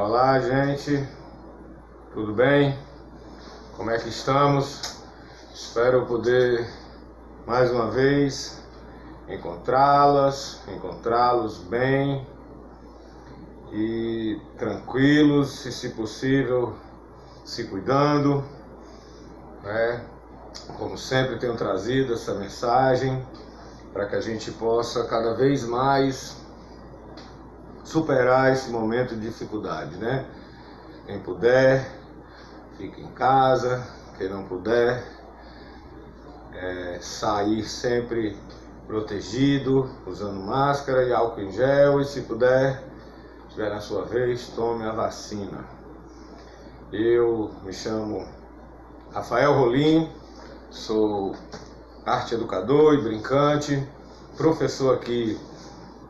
Olá, gente, tudo bem? Como é que estamos? Espero poder mais uma vez encontrá-los bem e tranquilos e, se possível, se cuidando, né? Como sempre tenho trazido essa mensagem para que a gente possa cada vez mais superar esse momento de dificuldade, né? Quem puder, fique em casa. Quem não puder, sair sempre protegido, usando máscara e álcool em gel. E se puder, estiver na sua vez, tome a vacina. Eu me chamo Rafael Rolim, sou arte educador e brincante, professor aqui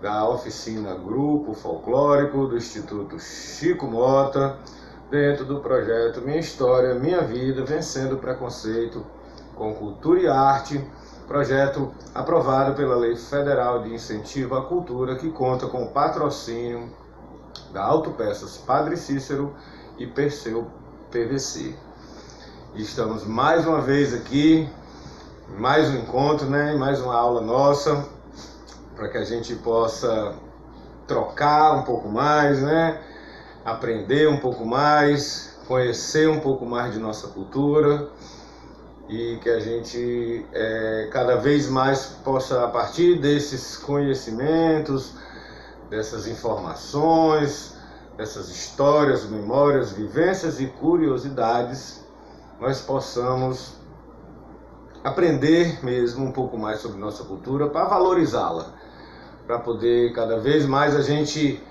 da oficina Grupo Folclórico do Instituto Chico Mota, dentro do projeto Minha História, Minha Vida, Vencendo o Preconceito com Cultura e Arte, projeto aprovado pela Lei Federal de Incentivo à Cultura, que conta com o patrocínio da Autopeças Padre Cícero e Perseu PVC. E estamos mais uma vez aqui, mais um encontro, né? Mais uma aula nossa, para que a gente possa trocar um pouco mais, né? Aprender um pouco mais, conhecer um pouco mais de nossa cultura e que a gente cada vez mais possa, a partir desses conhecimentos, dessas informações, dessas histórias, memórias, vivências e curiosidades, nós possamos aprender mesmo um pouco mais sobre nossa cultura para valorizá-la, para poder cada vez mais a gente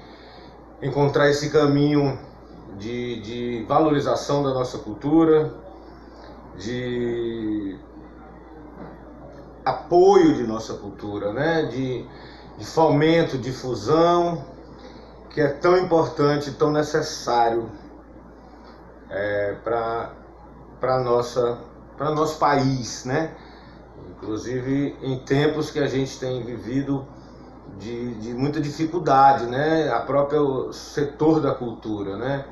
encontrar esse caminho de valorização da nossa cultura, de apoio de nossa cultura, né? De fomento, difusão, que é tão importante, tão necessário para nosso país, né? Inclusive em tempos que a gente tem vivido de muita dificuldade, né? A própria setor da cultura, né?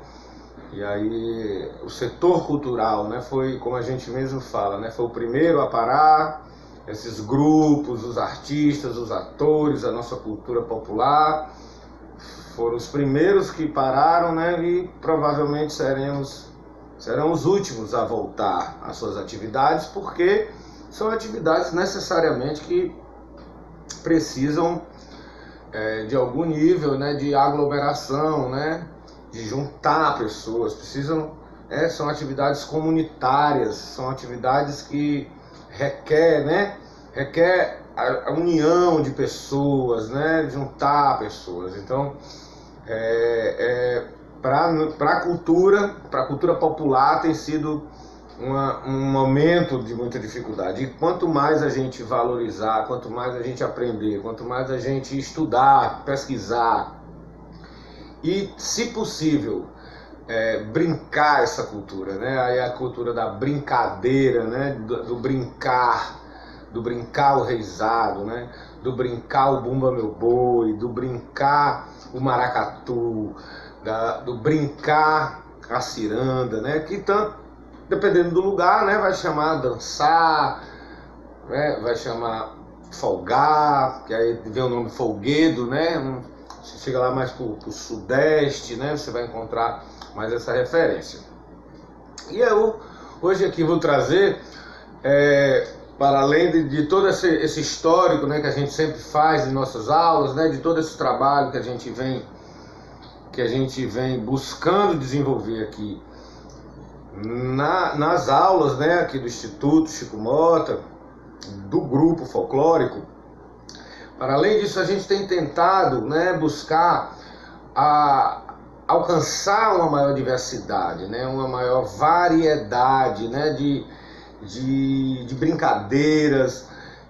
E aí o setor cultural, né? Foi, como a gente mesmo fala, né? Foi o primeiro a parar. Esses grupos, os artistas, os atores, a nossa cultura popular foram os primeiros que pararam, né? E provavelmente serão os últimos a voltar às suas atividades, porque são atividades necessariamente que precisam de algum nível, né, de aglomeração, né, de juntar pessoas, são atividades comunitárias, são atividades que requer a união de pessoas, né, juntar pessoas. Então, para a cultura popular tem sido um momento de muita dificuldade. E quanto mais a gente valorizar, quanto mais a gente aprender, quanto mais a gente estudar, pesquisar e, se possível, brincar essa cultura, né? Aí a cultura da brincadeira, né? Do brincar o reizado, né? Do brincar o bumba meu boi, do brincar o maracatu, do brincar a ciranda, né? Que tanto, dependendo do lugar, né, vai chamar dançar, né, vai chamar folgar, que aí vem o nome folguedo, né? Você chega lá mais pro sudeste, né, você vai encontrar mais essa referência. E eu hoje aqui vou trazer, para além de todo esse histórico, né, que a gente sempre faz em nossas aulas, né, de todo esse trabalho que a gente vem buscando desenvolver aqui nas aulas, né, aqui do Instituto Chico Mota, do Grupo Folclórico. Para além disso, a gente tem tentado, né, buscar alcançar uma maior diversidade, né, uma maior variedade, né, de brincadeiras,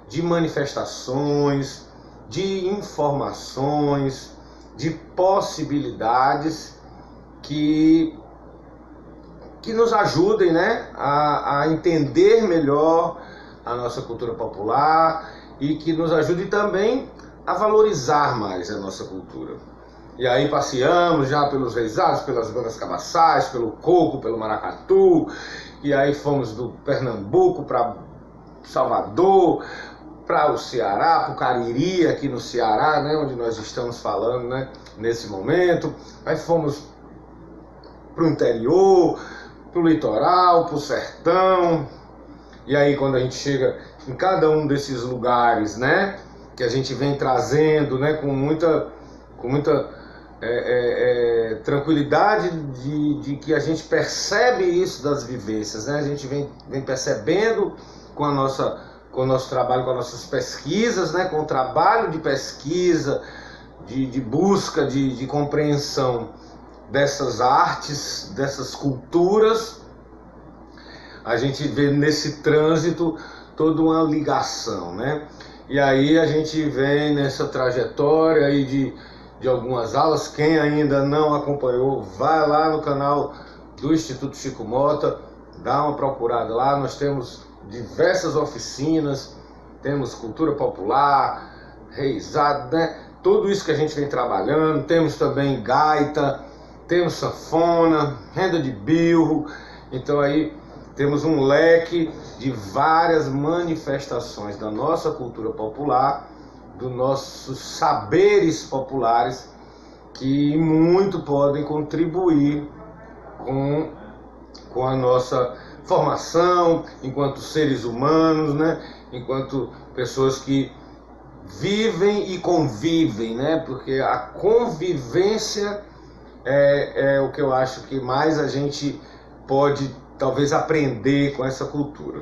de manifestações, de informações, de possibilidades que nos ajudem, né, a entender melhor a nossa cultura popular e que nos ajude também a valorizar mais a nossa cultura. E aí passeamos já pelos reisados, pelas bandas cabaçais, pelo coco, pelo maracatu. E aí fomos do Pernambuco para Salvador, para o Ceará, para o Cariri, aqui no Ceará, né, onde nós estamos falando, né, nesse momento. Aí fomos para o interior, para o litoral, para o sertão. E aí quando a gente chega em cada um desses lugares, né, que a gente vem trazendo, né, com muita tranquilidade de que a gente percebe isso das vivências, né? A gente vem percebendo com o nosso trabalho, com as nossas pesquisas, né? Com o trabalho de pesquisa, de busca, de compreensão dessas artes, dessas culturas, a gente vê nesse trânsito toda uma ligação, né? E aí a gente vem nessa trajetória aí de algumas aulas. Quem ainda não acompanhou, vai lá no canal do Instituto Chico Mota, dá uma procurada lá. Nós temos diversas oficinas, temos cultura popular, reisado, né? Tudo isso que a gente vem trabalhando. Temos também gaita, temos sanfona, renda de bilro. Então aí temos um leque de várias manifestações da nossa cultura popular, dos nossos saberes populares, que muito podem contribuir com a nossa formação enquanto seres humanos, né? Enquanto pessoas que vivem e convivem, né? Porque a convivência é o que eu acho que mais a gente pode talvez aprender com essa cultura.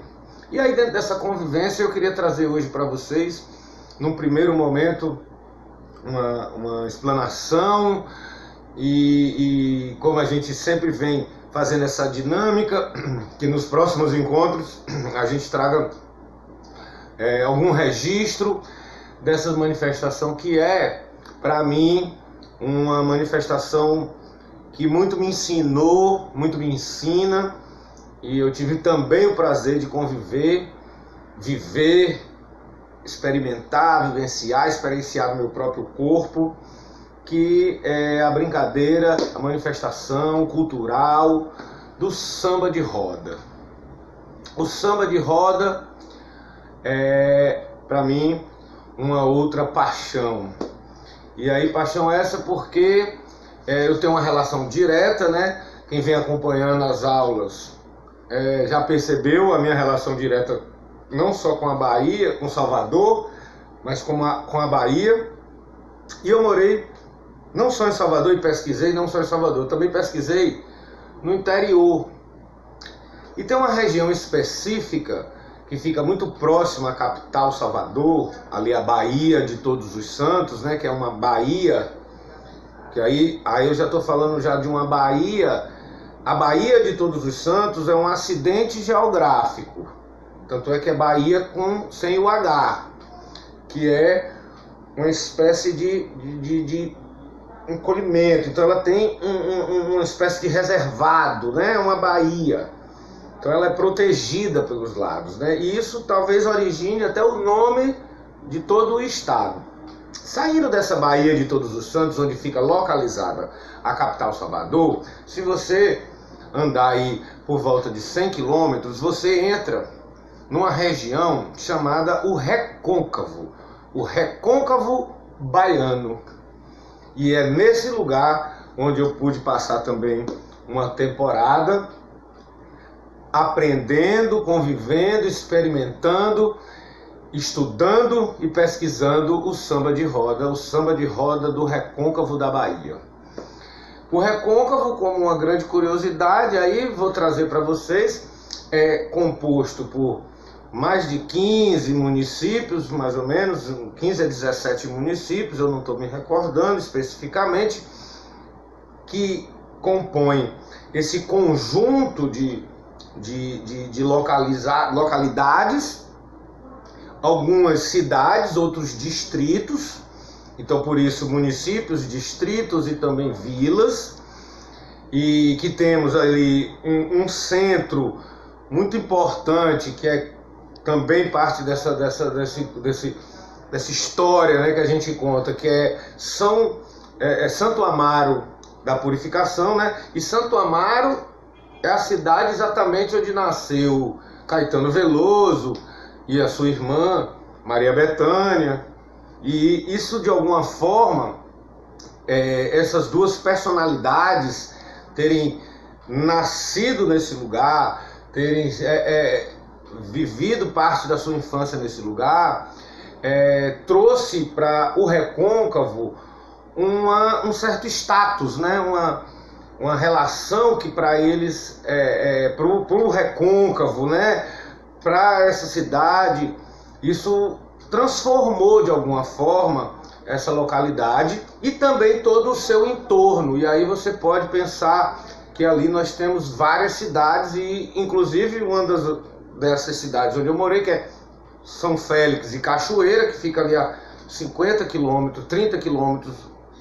E aí dentro dessa convivência eu queria trazer hoje para vocês, num primeiro momento, uma explanação e como a gente sempre vem fazendo essa dinâmica, que nos próximos encontros a gente traga algum registro dessa manifestação que é, para mim, uma manifestação que muito me ensinou, muito me ensina, e eu tive também o prazer de conviver, viver, experimentar, vivenciar, experienciar no meu próprio corpo, que é a brincadeira, a manifestação cultural do samba de roda. O samba de roda é, para mim, uma outra paixão. E aí, paixão essa porque eu tenho uma relação direta, né? Quem vem acompanhando as aulas já percebeu a minha relação direta não só com a Bahia, com Salvador, mas com a Bahia. E eu morei não só em Salvador e pesquisei não só em Salvador, também pesquisei no interior. E tem uma região específica que fica muito próxima à capital Salvador, ali a Baía de Todos os Santos, né, que é uma baía, que aí eu já estou falando já de uma baía. A Baía de Todos os Santos é um acidente geográfico, tanto é que é Bahia sem o H, que é uma espécie de encolhimento. Então ela tem uma espécie de reservado, né? Uma baía. Então ela é protegida pelos lados, né? E isso talvez origine até o nome de todo o estado. Saindo dessa Baía de Todos os Santos, onde fica localizada a capital Salvador, se você andar aí por volta de 100 quilômetros, você entra numa região chamada o Recôncavo Baiano. E é nesse lugar onde eu pude passar também uma temporada, aprendendo, convivendo, experimentando, estudando e pesquisando o samba de roda do Recôncavo da Bahia. O Recôncavo, como uma grande curiosidade, aí vou trazer para vocês, é composto por mais de 15 municípios, mais ou menos, 15 a 17 municípios, eu não estou me recordando especificamente, que compõem esse conjunto de localidades, algumas cidades, outros distritos. Então, por isso, municípios, distritos e também vilas, e que temos ali um centro muito importante, que é também parte dessa história, né, que a gente conta, que são Santo Amaro da Purificação, né? E Santo Amaro é a cidade exatamente onde nasceu Caetano Veloso e a sua irmã Maria Bethânia. E isso, de alguma forma, essas duas personalidades terem nascido nesse lugar, terem vivido parte da sua infância nesse lugar, trouxe para o Recôncavo um certo status, né? Uma relação que para eles, para o Recôncavo, né? Para essa cidade, isso transformou de alguma forma essa localidade e também todo o seu entorno. E aí você pode pensar que ali nós temos várias cidades, e inclusive uma dessas cidades onde eu morei, que é São Félix e Cachoeira, que fica ali a 50 quilômetros, 30 quilômetros,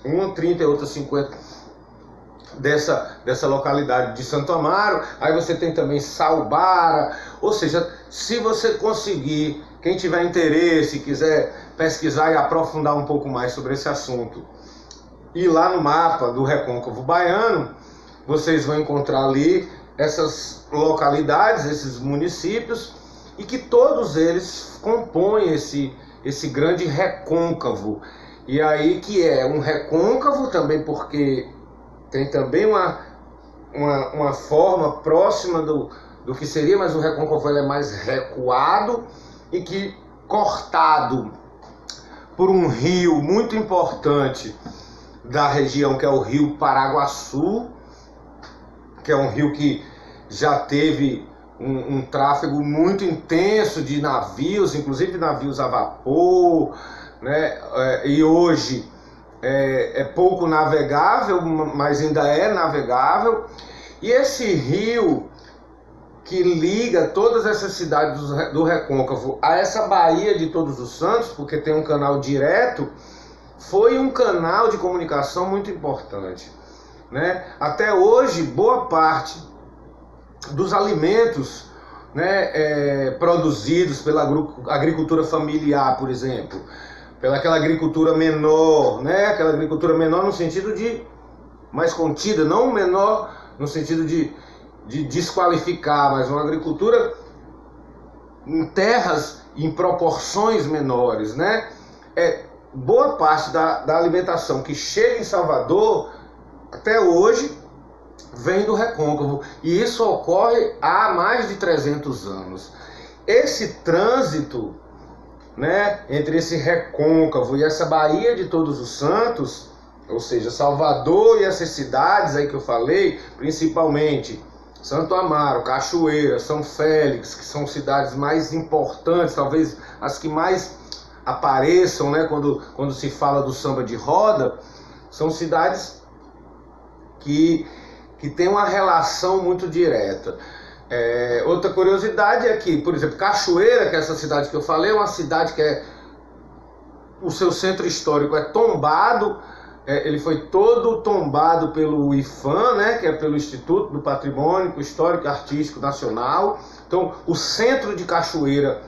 uma 30 e outra 50 dessa localidade de Santo Amaro. Aí você tem também Salbara. Ou seja, se você conseguir, quem tiver interesse, quiser pesquisar e aprofundar um pouco mais sobre esse assunto, e lá no mapa do Recôncavo Baiano, vocês vão encontrar ali essas localidades, esses municípios, e que todos eles compõem esse grande recôncavo. E aí que é um recôncavo também porque tem também uma forma próxima do que seria, mas o recôncavo ele é mais recuado e que cortado por um rio muito importante da região, que é o rio Paraguaçu, que é um rio que já teve um tráfego muito intenso de navios, inclusive navios a vapor, né? E hoje é pouco navegável, mas ainda é navegável. E esse rio que liga todas essas cidades do Recôncavo a essa Baía de Todos os Santos, porque tem um canal direto, foi um canal de comunicação muito importante, né? Até hoje, boa parte dos alimentos, né, produzidos pela agricultura familiar, por exemplo, pelaquela agricultura menor, né? Aquela agricultura menor no sentido de mais contida, não menor no sentido de desqualificar, mas uma agricultura em terras em proporções menores, né? Boa parte da alimentação que chega em Salvador até hoje vem do Recôncavo, e isso ocorre há mais de 300 anos. Esse trânsito, né, entre esse Recôncavo e essa Baía de Todos os Santos, ou seja, Salvador e essas cidades aí que eu falei, principalmente Santo Amaro, Cachoeira, São Félix, que são cidades mais importantes, talvez as que mais apareçam, né, quando se fala do samba de roda, são cidades que tem uma relação muito direta. Outra curiosidade é que, por exemplo, Cachoeira, que é essa cidade que eu falei, é uma cidade que o seu centro histórico é tombado, ele foi todo tombado pelo IPHAN, né, que é pelo Instituto do Patrimônio Histórico e Artístico Nacional. Então, o centro de Cachoeira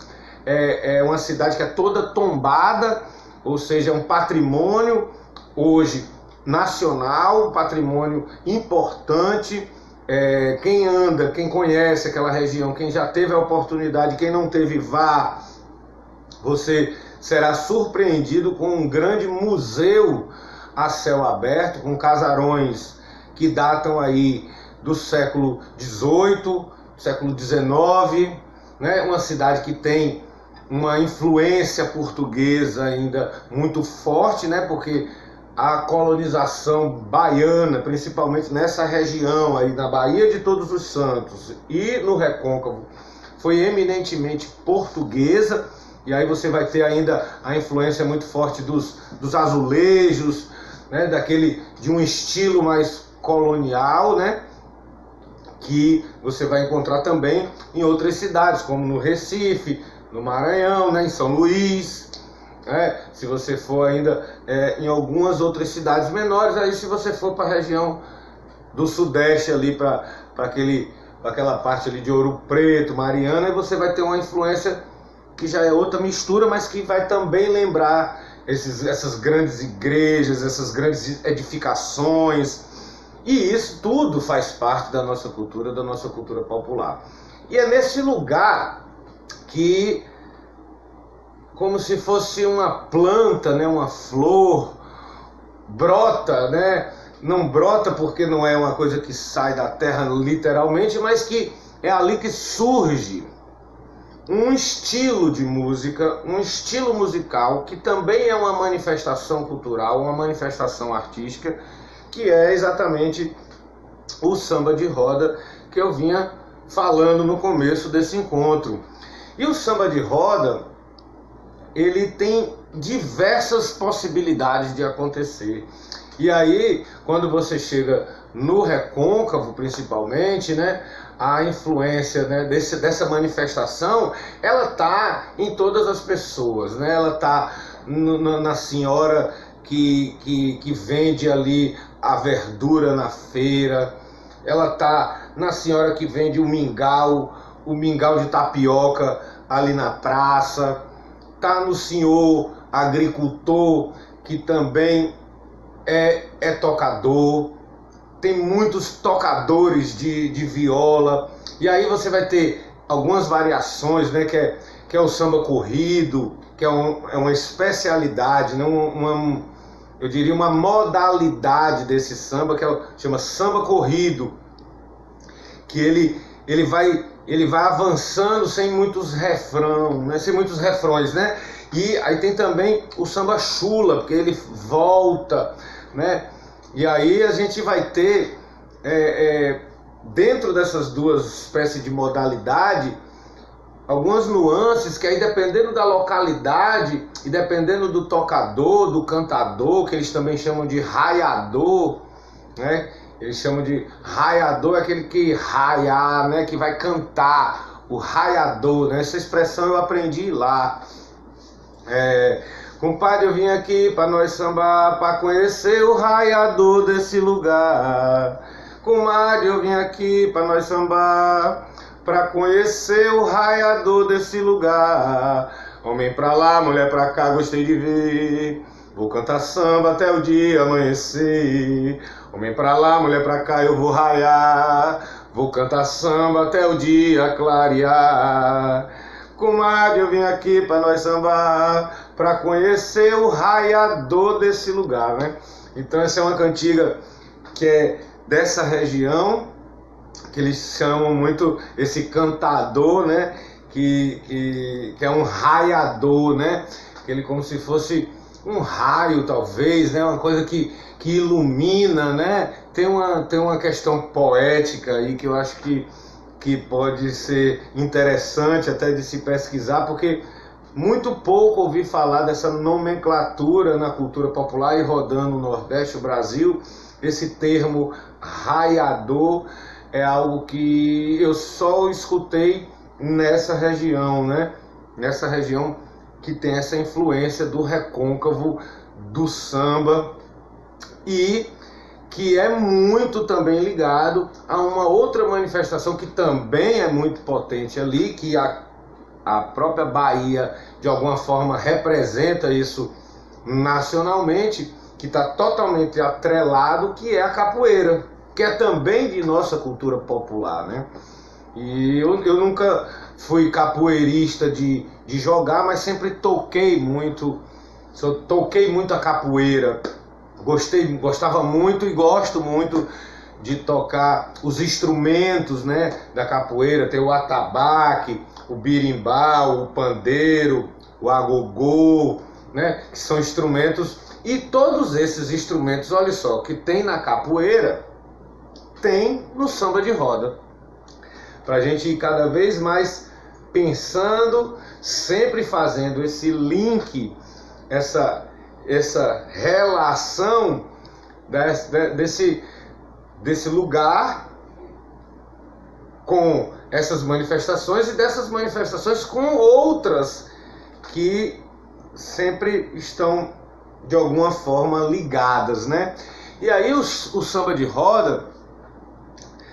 é uma cidade que é toda tombada, ou seja, é um patrimônio hoje nacional, um patrimônio importante. Quem anda, quem conhece aquela região, quem já teve a oportunidade, quem não teve, vá, você será surpreendido com um grande museu a céu aberto, com casarões que datam aí do século XVIII, século XIX, né? Uma cidade que tem uma influência portuguesa ainda muito forte, né? Porque a colonização baiana, principalmente nessa região aí na Baía de Todos os Santos e no Recôncavo, foi eminentemente portuguesa. E aí você vai ter ainda a influência muito forte dos azulejos, né, de um estilo mais colonial, né, que você vai encontrar também em outras cidades, como no Recife, no Maranhão, né, em São Luís. Se você for ainda em algumas outras cidades menores, aí se você for para a região do Sudeste ali, para aquela parte ali de Ouro Preto, Mariana, aí você vai ter uma influência que já é outra mistura, mas que vai também lembrar essas grandes igrejas, essas grandes edificações. E isso tudo faz parte da nossa cultura popular. E é nesse lugar que, como se fosse uma planta, né, uma flor, brota, né? Não brota porque não é uma coisa que sai da terra literalmente, mas que é ali que surge um estilo de música, um estilo musical que também é uma manifestação cultural, uma manifestação artística, que é exatamente o samba de roda que eu vinha falando no começo desse encontro. E o samba de roda, ele tem diversas possibilidades de acontecer. E aí, quando você chega no recôncavo, principalmente, né, a influência, né, dessa manifestação, ela está em todas as pessoas, né? Ela está na senhora que vende ali a verdura na feira, ela está na senhora que vende o mingau de tapioca ali na praça, está no senhor agricultor que também é tocador, tem muitos tocadores de viola, e aí você vai ter algumas variações, né, que é o samba corrido, que é uma especialidade, né, eu diria uma modalidade desse samba, chama samba corrido, que ele vai avançando sem muitos refrões, né? E aí tem também o samba chula, porque ele volta, né? E aí a gente vai ter, dentro dessas duas espécies de modalidade, algumas nuances que aí, dependendo da localidade e dependendo do tocador, do cantador, que eles também chamam de raiador, né? Eles chamam de raiador, aquele que raia, né? Que vai cantar, o raiador, né? Essa expressão eu aprendi lá. Compadre, eu vim aqui para nós sambar, para conhecer o raiador desse lugar. Comadre, eu vim aqui para nós sambar, para conhecer o raiador desse lugar. Homem pra lá, mulher pra cá, gostei de ver. Vou cantar samba até o dia amanhecer. Homem pra lá, mulher pra cá, eu vou raiar. Vou cantar samba até o dia clarear. Comadre, eu vim aqui pra nós sambar, pra conhecer o raiador desse lugar, né? Então essa é uma cantiga que é dessa região, que eles chamam muito esse cantador, né? Que é um raiador, né? Ele como se fosse um raio, talvez, né? Uma coisa que ilumina, né? Tem uma questão poética aí que eu acho que pode ser interessante até de se pesquisar, porque muito pouco ouvi falar dessa nomenclatura na cultura popular e rodando no Nordeste, o Brasil. Esse termo raiador é algo que eu só escutei nessa região, né? Nessa região que tem essa influência do recôncavo, do samba, e que é muito também ligado a uma outra manifestação que também é muito potente ali, que a própria Bahia de alguma forma representa isso nacionalmente, que está totalmente atrelado, que é a capoeira, que é também de nossa cultura popular, né? E eu nunca fui capoeirista de jogar, mas sempre toquei muito a capoeira. Gostava muito e gosto muito de tocar os instrumentos, né, da capoeira. Tem o atabaque, o birimbau, o pandeiro, o agogô, né, que são instrumentos. E todos esses instrumentos, olha só, que tem na capoeira, tem no samba de roda. Para a gente ir cada vez mais pensando, sempre fazendo esse link, essa relação desse lugar com essas manifestações e dessas manifestações com outras que sempre estão de alguma forma ligadas, né? E aí o samba de roda,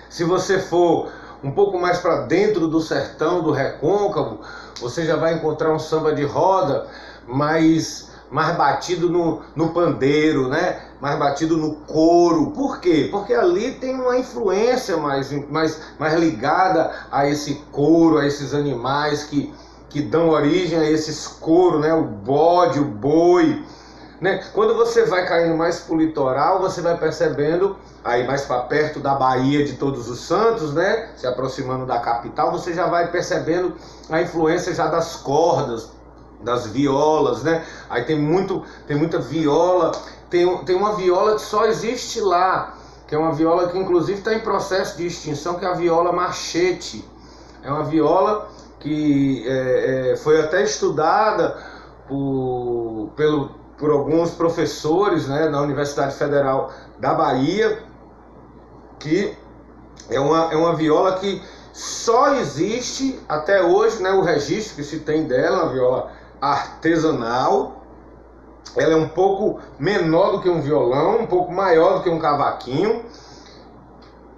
se você for um pouco mais para dentro do sertão, do recôncavo, você já vai encontrar um samba de roda mais mais batido no pandeiro, né? Mais batido no coro. Por quê? Porque ali tem uma influência mais ligada a esse coro, a esses animais que dão origem a esses coros, né? O bode, o boi, né? Quando você vai caindo mais para o litoral, você vai percebendo, aí mais para perto da Baía de Todos os Santos, né? Se aproximando da capital, você já vai percebendo a influência já das cordas, das violas, né? Aí tem muita viola, tem uma viola que só existe lá, que é uma viola que inclusive está em processo de extinção, que é a viola machete. É uma viola que foi até estudada por alguns professores, né, na Universidade Federal da Bahia, que é uma viola que só existe até hoje, né, o registro que se tem dela, uma viola artesanal. Ela é um pouco menor do que um violão, um pouco maior do que um cavaquinho,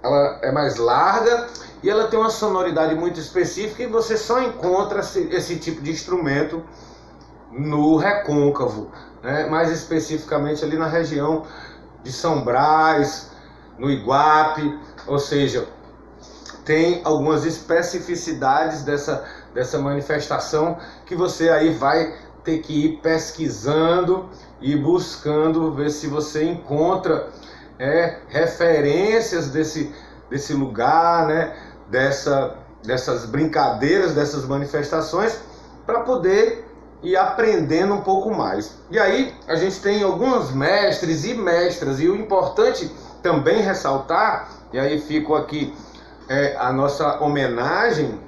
ela é mais larga e ela tem uma sonoridade muito específica, e você só encontra esse tipo de instrumento no Recôncavo, né? Mais especificamente ali na região de São Brás, no Iguape, ou seja, tem algumas especificidades dessa manifestação que você aí vai ter que ir pesquisando e buscando ver se você encontra referências desse lugar, né? Dessas brincadeiras, dessas manifestações, para poder ir aprendendo um pouco mais. E aí a gente tem alguns mestres e mestras, e o importante também ressaltar, e aí fico aqui a nossa homenagem,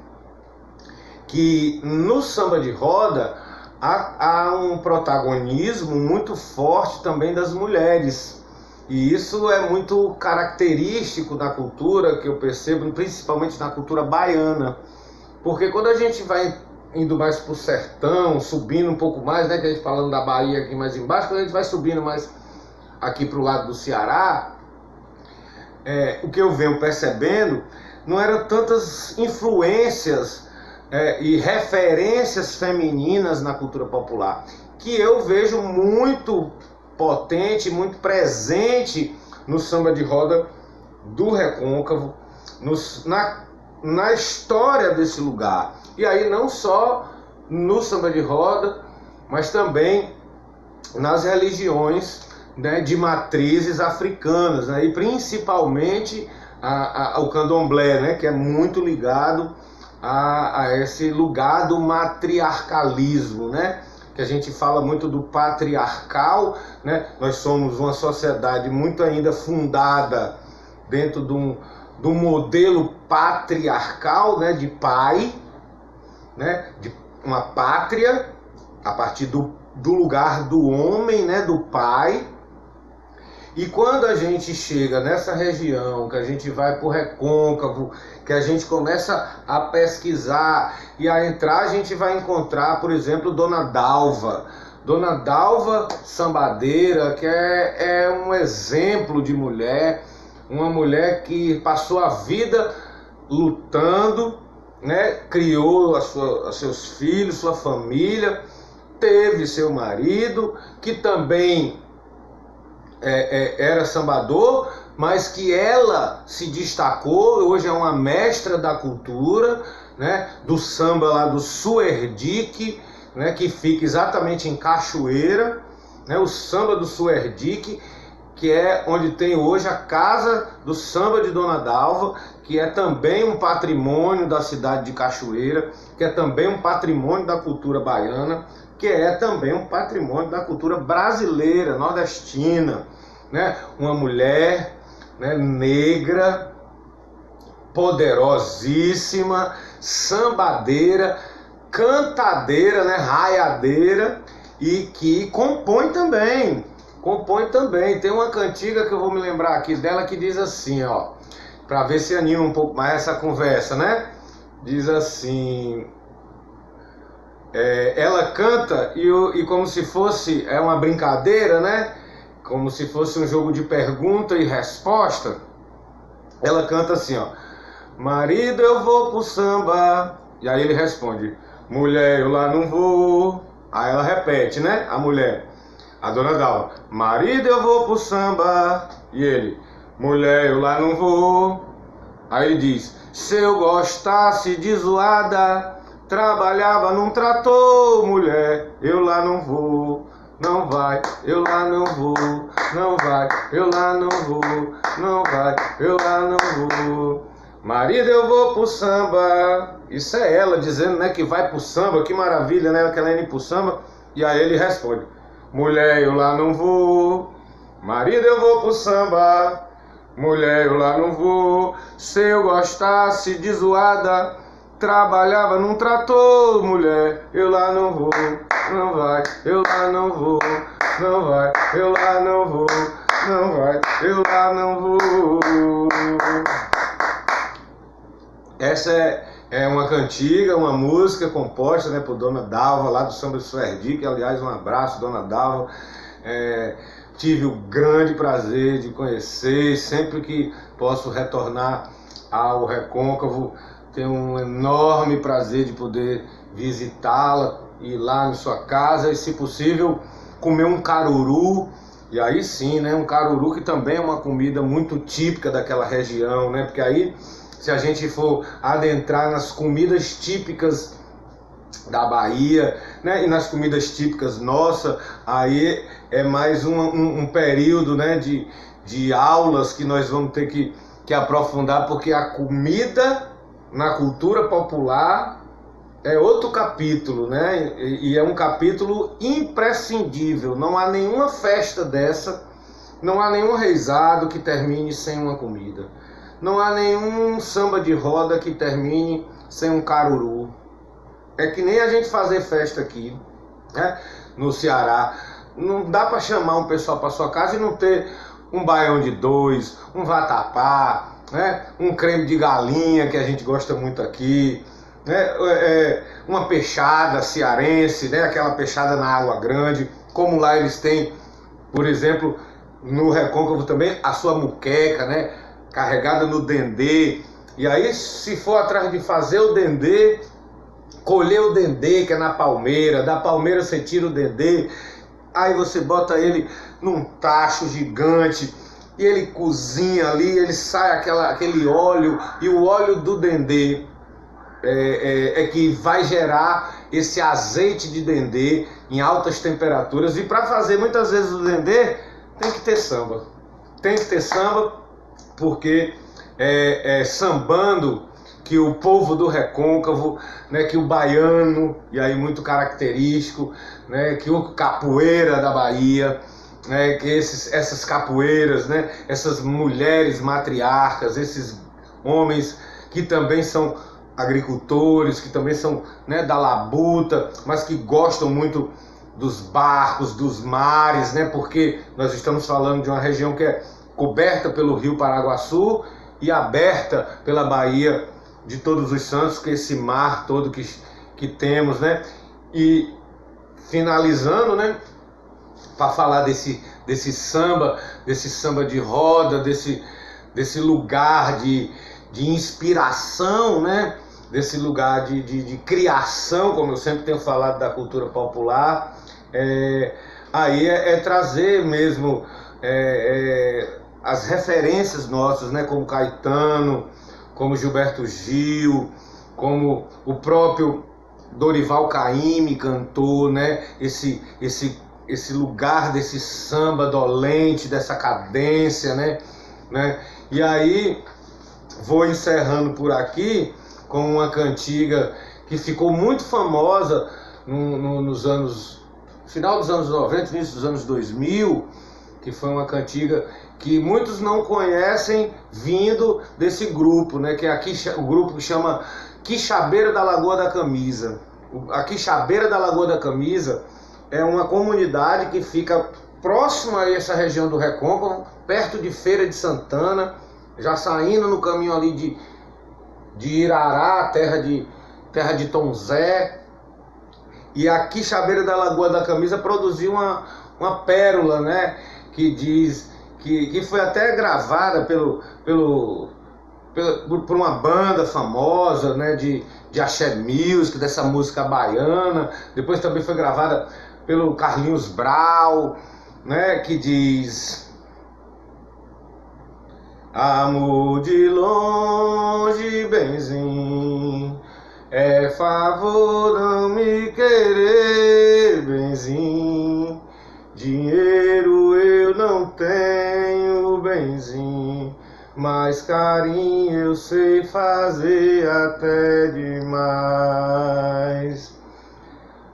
que no samba de roda há um protagonismo muito forte também das mulheres. E isso é muito característico da cultura, que eu percebo, principalmente na cultura baiana. Porque quando a gente vai indo mais para o sertão, subindo um pouco mais, né, que a gente falando da Bahia aqui mais embaixo, quando a gente vai subindo mais aqui para o lado do Ceará, o que eu venho percebendo não eram tantas influências e referências femininas na cultura popular, que eu vejo muito potente, muito presente no samba de roda do Recôncavo, na história desse lugar. E aí não só no samba de roda, mas também nas religiões, né, de matrizes africanas, né, e principalmente ao candomblé, né, que é muito ligado a esse lugar do matriarcalismo, né? Que a gente fala muito do patriarcal, né? Nós somos uma sociedade muito ainda fundada dentro de um modelo patriarcal, né? De pai, né? De uma pátria a partir do lugar do homem, né? Do pai. E quando a gente chega nessa região, que a gente vai para o Recôncavo, que a gente começa a pesquisar e a entrar, a gente vai encontrar, por exemplo, Dona Dalva. Dona Dalva Sambadeira, que é um exemplo de mulher, uma mulher que passou a vida lutando, né? Criou seus filhos, sua família, teve seu marido, que também era sambador, mas que ela se destacou, hoje é uma mestra da cultura, né, do samba lá do Suerdique, né, que fica exatamente em Cachoeira, né, o samba do Suerdique, que é onde tem hoje a Casa do Samba de Dona Dalva, que é também um patrimônio da cidade de Cachoeira, que é também um patrimônio da cultura baiana, que é também um patrimônio da cultura brasileira, nordestina, né? Uma mulher, né, negra, poderosíssima, sambadeira, cantadeira, né, raiadeira, e que compõe também. Tem uma cantiga que eu vou me lembrar aqui dela que diz assim, ó, para ver se anima um pouco mais essa conversa, né? Diz assim: ela canta e como se fosse uma brincadeira, né? Como se fosse um jogo de pergunta e resposta. Ela canta assim, ó: marido, eu vou pro samba. E aí ele responde: mulher, eu lá não vou. Aí ela repete, né? A mulher: A dona Dalva: marido, eu vou pro samba. E ele: mulher, eu lá não vou. Aí ele diz: se eu gostasse de zoada, trabalhava num trator. Mulher, eu lá não vou. Não vai, eu lá não vou. Não vai, eu lá não vou. Não vai, eu lá não vou. Marido, eu vou pro samba. Isso é ela dizendo, né, que vai pro samba. Que maravilha, né, que ela indo pro samba. E aí ele responde: mulher, eu lá não vou. Marido, eu vou pro samba. Mulher, eu lá não vou. Se eu gostasse de zoada, trabalhava num trator. Mulher, eu lá não vou. Não vai, eu lá não vou. Não vai, eu lá não vou. Não vai, eu lá não vou. Essa é uma cantiga, uma música composta, né, por Dona Dalva, lá do Samba de Suerdi, que aliás um abraço, Dona Dalva. Tive o grande prazer de conhecer, sempre que posso retornar ao Recôncavo, tenho um enorme prazer de poder visitá-la, ir lá na sua casa e, se possível, comer um caruru. E aí sim, né, um caruru que também é uma comida muito típica daquela região, né, porque aí, se a gente for adentrar nas comidas típicas da Bahia, né, e nas comidas típicas nossa, aí é mais um período, né, de aulas que nós vamos ter que aprofundar, porque a comida na cultura popular é outro capítulo, né, e é um capítulo imprescindível. Não há nenhuma festa dessa, não há nenhum reisado que termine sem uma comida, não há nenhum samba de roda que termine sem um caruru. É que nem a gente fazer festa aqui, né, no Ceará. Não dá para chamar um pessoal para sua casa e não ter um baião de dois, um vatapá, né, um creme de galinha que a gente gosta muito aqui, né, uma peixada cearense, né, aquela peixada na água grande, como lá eles têm, por exemplo, no Recôncavo também, a sua muqueca, né, carregada no dendê. E aí, se for atrás de fazer o dendê, colher o dendê, que é na palmeira, da palmeira você tira o dendê, aí você bota ele num tacho gigante e ele cozinha ali, ele sai aquele óleo, e o óleo do dendê é que vai gerar esse azeite de dendê em altas temperaturas. E para fazer muitas vezes o dendê tem que ter samba, porque sambando que o povo do Recôncavo, né, que o baiano, e aí muito característico, né, que o capoeira da Bahia, né, que essas capoeiras, né, essas mulheres matriarcas, esses homens que também são agricultores, que também são, né, da labuta, mas que gostam muito dos barcos, dos mares, né, porque nós estamos falando de uma região que é coberta pelo Rio Paraguaçu e aberta pela Baía de Todos os Santos, que é esse mar todo que temos, né? E finalizando, né, para falar desse samba de roda, desse lugar de inspiração, né? Desse lugar de criação, como eu sempre tenho falado da cultura popular, aí trazer mesmo as referências nossas, né? Como Caetano, como Gilberto Gil, como o próprio Dorival Caymmi cantou, né? Esse lugar desse samba dolente, dessa cadência, né? E aí vou encerrando por aqui com uma cantiga que ficou muito famosa nos anos, final dos anos 90, início dos anos 2000, que foi uma cantiga que muitos não conhecem, vindo desse grupo, né, que é o grupo que chama Quixabeira da Lagoa da Camisa. A Quixabeira da Lagoa da Camisa é uma comunidade que fica próxima a essa região do Recôncavo, perto de Feira de Santana, já saindo no caminho ali de Irará, terra de Tom Zé. E a Quixabeira da Lagoa da Camisa produziu uma pérola, né, que diz que foi até gravada por uma banda famosa, né, de axé music, dessa música baiana. Depois também foi gravada pelo Carlinhos Brau, né, que diz: amor de longe, benzinho, é favor não me querer, benzinho. Dinheiro eu não tenho, benzinho, mas carinho eu sei fazer até demais.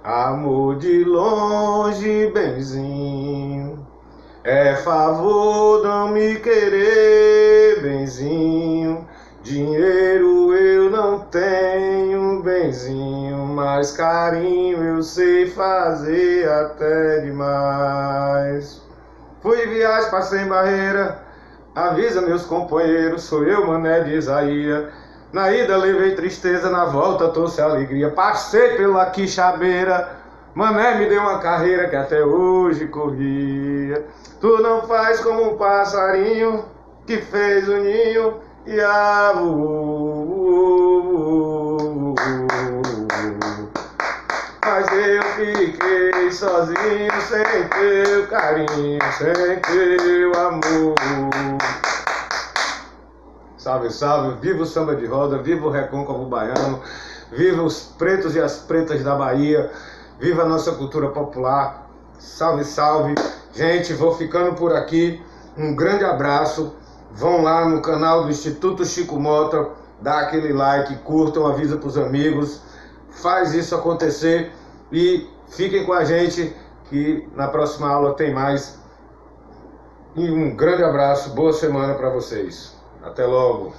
Amor de longe, benzinho, é favor não me querer, benzinho. Dinheiro eu não tenho, benzinho, mas carinho eu sei fazer até demais. Fui de viagem, passei em Barreira, avisa meus companheiros, sou eu, Mané de Isaías. Na ida levei tristeza, na volta trouxe alegria. Passei pela Quixabeira, Mané me deu uma carreira que até hoje corria. Tu não faz como um passarinho que fez o ninho e mas eu fiquei sozinho, sem teu carinho, sem teu amor. Salve, salve, viva o samba de roda, viva o recôncavo baiano, viva os pretos e as pretas da Bahia, viva a nossa cultura popular. Salve, salve. Gente, vou ficando por aqui. Um grande abraço. Vão lá no canal do Instituto Chico Mota, dá aquele like, curtam, avisa para os amigos, faz isso acontecer e fiquem com a gente que na próxima aula tem mais. E um grande abraço, boa semana para vocês. Até logo.